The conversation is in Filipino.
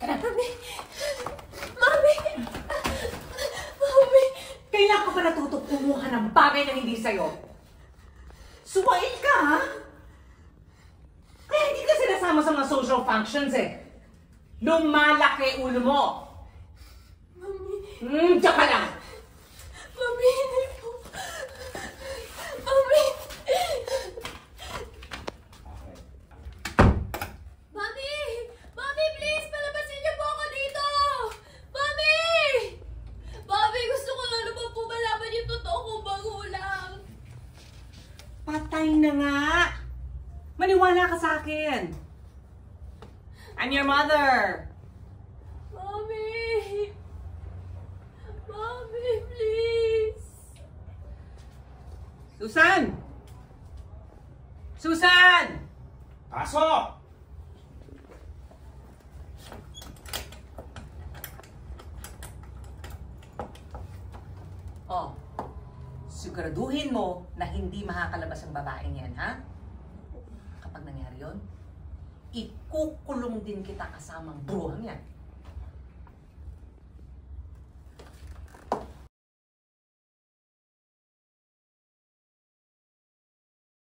Mami! Mami! Mami! Kailan ka pa natutong kumuha ng bagay na hindi sa'yo? Suwain ka, ha? Kaya hindi ka sinasama sa mga social functions, eh. Lumalaki ulo mo. Mami! Diyan ka lang. Mami, hindi po. Mami! Mami! Mami, please! Palabasin niyo po ako dito! Mami! Mami, gusto ko nga naman po malaman yung totoo kong magulang. Patay na nga. Maniwala ka sa akin. I'm your mother. Mami! Mami, please! Susan! Susan! Pasok! Oh, siguraduhin mo na hindi makakalabas ang babaeng yan, ha? Kapag nangyari yun, ikukulong din kita kasamang bruhang yan.